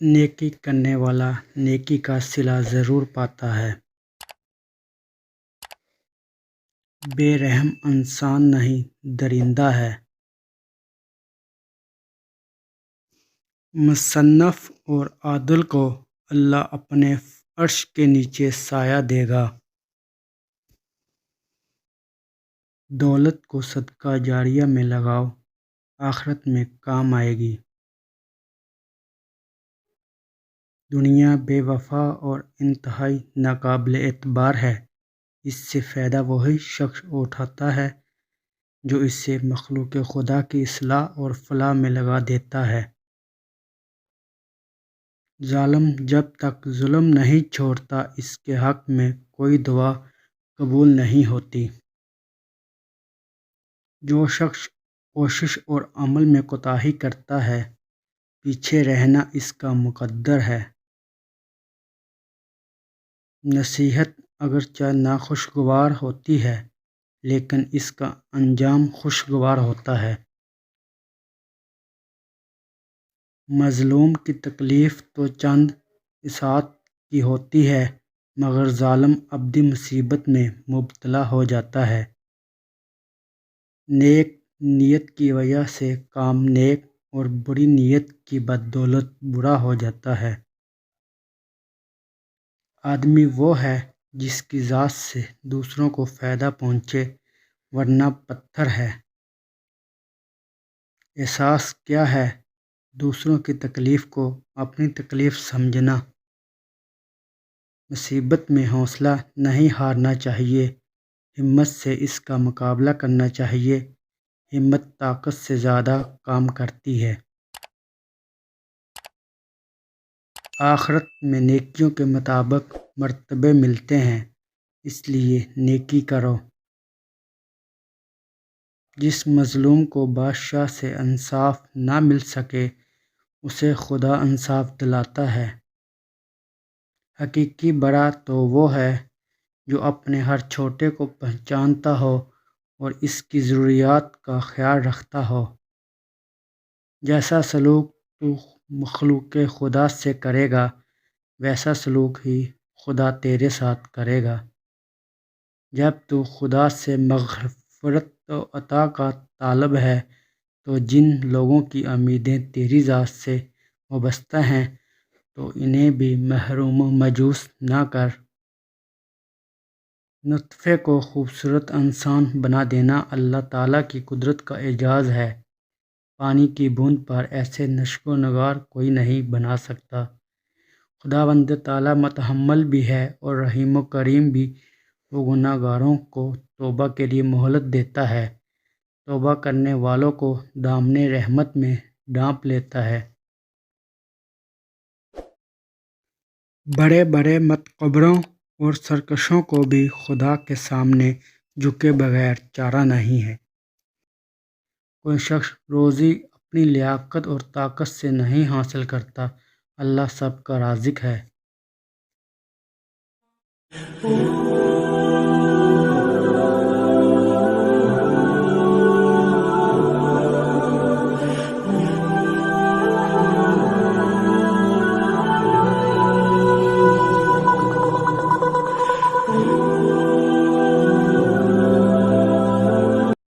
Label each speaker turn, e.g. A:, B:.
A: نیکی کرنے والا نیکی کا صلہ ضرور پاتا ہے۔ بے رحم انسان نہیں درندہ ہے۔ مصنف اور عادل کو اللہ اپنے عرش کے نیچے سایہ دے گا۔ دولت کو صدقہ جاریہ میں لگاؤ، آخرت میں کام آئے گی۔ دنیا بے وفا اور انتہائی ناقابل اعتبار ہے۔ اس سے فائدہ وہی شخص اٹھاتا ہے جو اسے مخلوق خدا کی اصلاح اور فلاح میں لگا دیتا ہے۔ ظالم جب تک ظلم نہیں چھوڑتا اس کے حق میں کوئی دعا قبول نہیں ہوتی۔ جو شخص کوشش اور عمل میں کوتاہی کرتا ہے، پیچھے رہنا اس کا مقدر ہے۔ نصیحت اگرچہ ناخوشگوار ہوتی ہے لیکن اس کا انجام خوشگوار ہوتا ہے۔ مظلوم کی تکلیف تو چند اسات کی ہوتی ہے مگر ظالم ابدی مصیبت میں مبتلا ہو جاتا ہے۔ نیک نیت کی وجہ سے کام نیک اور بری نیت کی بدولت برا ہو جاتا ہے۔ آدمی وہ ہے جس کی ذات سے دوسروں کو فائدہ پہنچے ورنہ پتھر ہے۔ احساس کیا ہے؟ دوسروں کی تکلیف کو اپنی تکلیف سمجھنا۔ مصیبت میں حوصلہ نہیں ہارنا چاہیے، ہمت سے اس کا مقابلہ کرنا چاہیے۔ ہمت طاقت سے زیادہ کام کرتی ہے۔ آخرت میں نیکیوں کے مطابق مرتبے ملتے ہیں، اس لیے نیکی کرو۔ جس مظلوم کو بادشاہ سے انصاف نہ مل سکے اسے خدا انصاف دلاتا ہے۔ حقیقی بڑا تو وہ ہے جو اپنے ہر چھوٹے کو پہچانتا ہو اور اس کی ضروریات کا خیال رکھتا ہو۔ جیسا سلوک تو مخلوق خدا سے کرے گا ویسا سلوک ہی خدا تیرے ساتھ کرے گا۔ جب تو خدا سے مغفرت و عطا کا طالب ہے تو جن لوگوں کی امیدیں تیری ذات سے وابستہ ہیں تو انہیں بھی محروم و مایوس نہ کر۔ نطفے کو خوبصورت انسان بنا دینا اللہ تعالیٰ کی قدرت کا اعجاز ہے۔ پانی کی بوند پر ایسے نقش و نگار کوئی نہیں بنا سکتا۔ خداوند تعالیٰ متحمل بھی ہے اور رحیم و کریم بھی۔ وہ گناہ گاروں کو توبہ کے لیے مہلت دیتا ہے، توبہ کرنے والوں کو دامن رحمت میں ڈانپ لیتا ہے۔ بڑے بڑے متکبروں اور سرکشوں کو بھی خدا کے سامنے جھکے بغیر چارہ نہیں ہے۔ کوئی شخص روزی اپنی لیاقت اور طاقت سے نہیں حاصل کرتا، اللہ سب کا رازق ہے۔